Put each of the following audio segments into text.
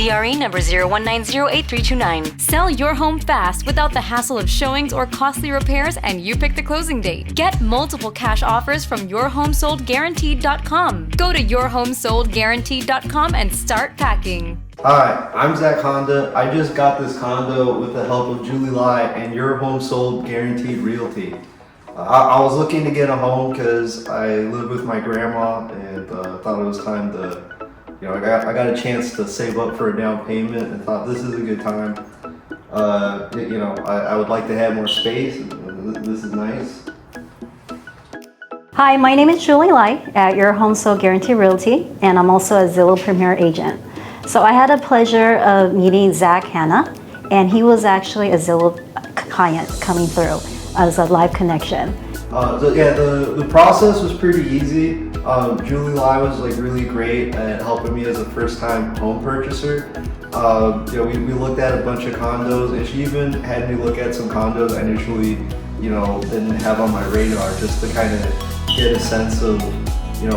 DRE number 01908329. Sell your home fast without the hassle of showings or costly repairs, and you pick the closing date. Get multiple cash offers from yourhomesoldguaranteed.com. Go to yourhomesoldguaranteed.com and start packing. Hi, I'm Zach Honda. I just got this condo with the help of Julie Lai and Your Home Sold Guaranteed Realty. I was looking to get a home because I live with my grandma and thought it was time to, I got a chance to save up for a down payment and thought this is a good time. I would like to have more space. This is nice. Hi, my name is Julie Lai at Your Home Sold Guaranteed Realty, and I'm also a Zillow Premier Agent. So I had the pleasure of meeting Zach Hanna, and he was actually a Zillow client coming through as a live connection. The process was pretty easy. Julie Lai was really great at helping me as a first-time home purchaser. We looked at a bunch of condos, and she even had me look at some condos I initially, didn't have on my radar, just to kind of get a sense of,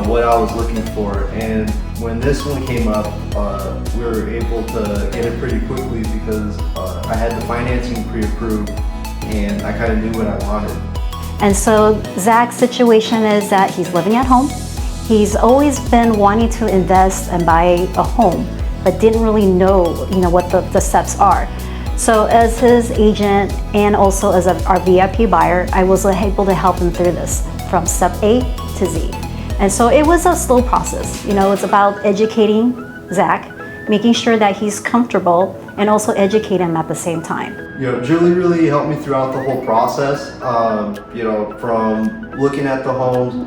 what I was looking for. And when this one came up, we were able to get it pretty quickly because I had the financing pre-approved and I kind of knew what I wanted. And so Zach's situation is that he's living at home. He's always been wanting to invest and buy a home, but didn't really know, what the steps are. So as his agent and also as our VIP buyer, I was able to help him through this from step A to Z. And so it was a slow process. It's about educating Zach, making sure that he's comfortable, and also educate him at the same time. Julie really helped me throughout the whole process. From looking at the homes,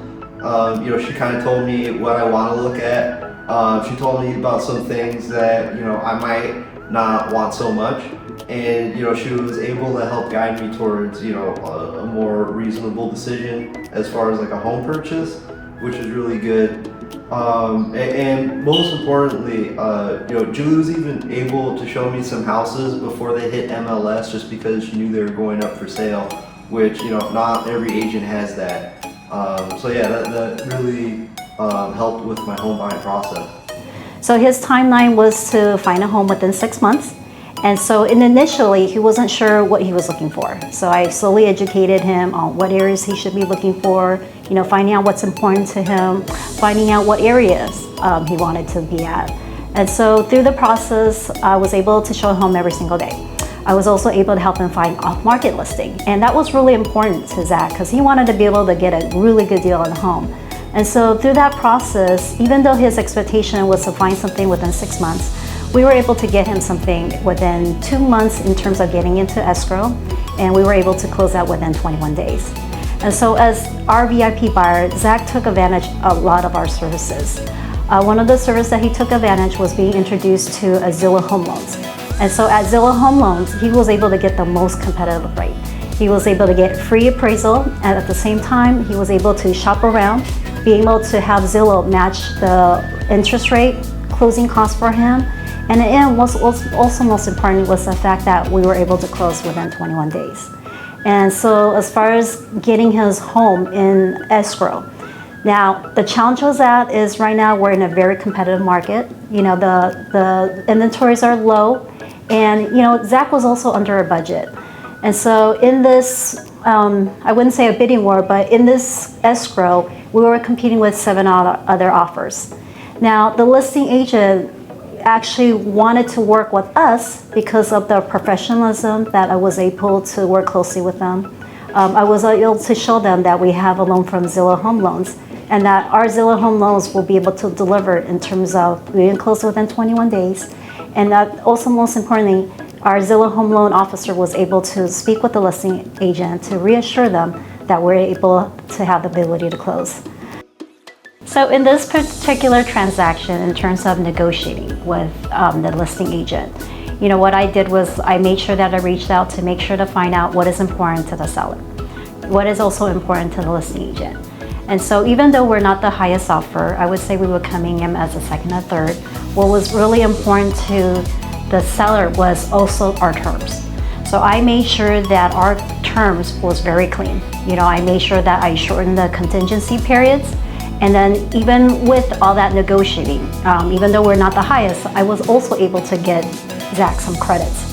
she kind of told me what I want to look at. She told me about some things that, I might not want so much. And, she was able to help guide me towards, a more reasonable decision as far as a home purchase, which is really good. And most importantly, Julie was even able to show me some houses before they hit MLS just because she knew they were going up for sale, which, not every agent has that. That really helped with my home buying process. So his timeline was to find a home within 6 months. And so initially, he wasn't sure what he was looking for. So I slowly educated him on what areas he should be looking for, finding out what's important to him, finding out what areas he wanted to be at. And so through the process, I was able to show him every single day. I was also able to help him find off-market listing. And that was really important to Zach because he wanted to be able to get a really good deal on the home. And so through that process, even though his expectation was to find something within 6 months, we were able to get him something within 2 months in terms of getting into escrow, and we were able to close out within 21 days. And so as our VIP buyer, Zach took advantage of a lot of our services. One of the services that he took advantage was being introduced to a Zillow Home Loans. And so at Zillow Home Loans, he was able to get the most competitive rate. He was able to get free appraisal, and at the same time, he was able to shop around, being able to have Zillow match the interest rate, closing costs for him. And what's also most important was the fact that we were able to close within 21 days. And so as far as getting his home in escrow, now the challenge with that is right now we're in a very competitive market. The inventories are low, and Zach was also under a budget. And so in this, I wouldn't say a bidding war, but in this escrow, we were competing with 7 other offers. Now the listing agent actually wanted to work with us because of the professionalism that I was able to work closely with them. I was able to show them that we have a loan from Zillow Home Loans and that our Zillow Home Loans will be able to deliver in terms of being closed within 21 days. And that also most importantly, our Zillow Home Loan officer was able to speak with the listing agent to reassure them that we're able to have the ability to close. So in this particular transaction, in terms of negotiating with the listing agent, what I did was I made sure that I reached out to make sure to find out what is important to the seller, what is also important to the listing agent. And so even though we're not the highest offer, I would say we were coming in as a second or third. What was really important to the seller was also our terms. So I made sure that our terms was very clean. I made sure that I shortened the contingency periods And then even with all that negotiating, even though we're not the highest, I was also able to get Zach some credits.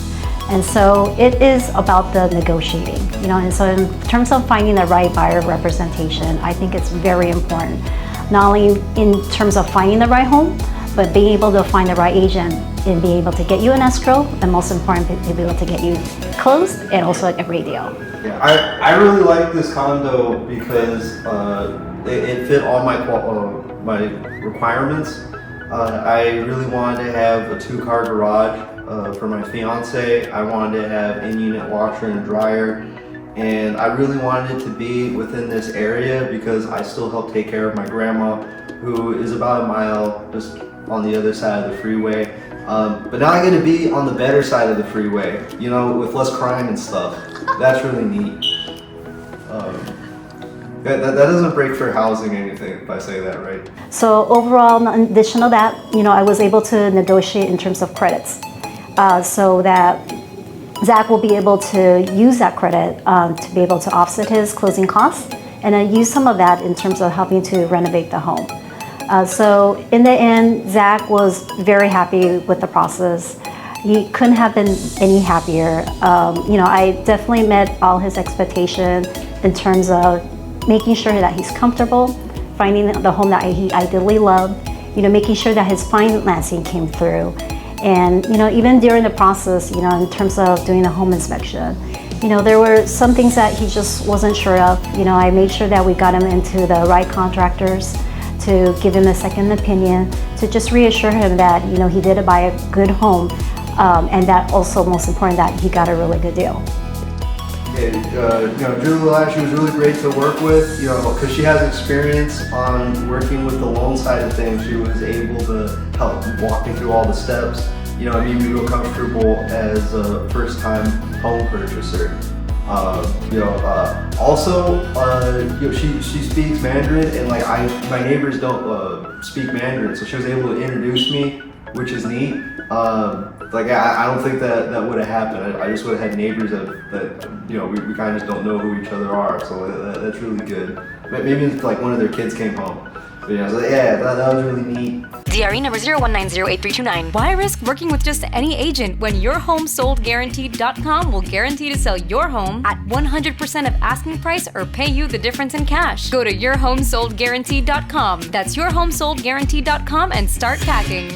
And so it is about the negotiating, and so in terms of finding the right buyer representation, I think it's very important, not only in terms of finding the right home, but being able to find the right agent and being able to get you an escrow, and most important, be able to get you closed and also a great deal. Yeah, I really like this condo because it fit all my requirements. I really wanted to have a 2-car garage for my fiance. I wanted to have in-unit washer and dryer, and I really wanted it to be within this area because I still help take care of my grandma, who is about a mile just on the other side of the freeway. But now I get to be on the better side of the freeway, with less crime and stuff. That's really neat. That doesn't break fair housing anything, if I say that right. So overall, in addition to that, I was able to negotiate in terms of credits, so that Zach will be able to use that credit to be able to offset his closing costs, and then use some of that in terms of helping to renovate the home. So in the end, Zach was very happy with the process. He couldn't have been any happier. I definitely met all his expectations in terms of making sure that he's comfortable, finding the home that he ideally loved, making sure that his financing came through. And, even during the process, in terms of doing the home inspection, there were some things that he just wasn't sure of. I made sure that we got him into the right contractors to give him a second opinion, to just reassure him that, he did buy a good home, and that also, most important, that he got a really good deal. Julia, she was really great to work with, because she has experience on working with the loan side of things. She was able to help walk me through all the steps. It made me real comfortable as a first-time home purchaser. She speaks Mandarin, and my neighbors don't speak Mandarin, so she was able to introduce me, which is neat. I don't think that would have happened. I just would have had neighbors that we kind of just don't know who each other are, so that's really good. Maybe if one of their kids came home. But that was really neat. DRE number 01908329. Why risk working with just any agent when yourhomesoldguaranteed.com will guarantee to sell your home at 100% of asking price or pay you the difference in cash? Go to yourhomesoldguaranteed.com. That's yourhomesoldguaranteed.com and start packing.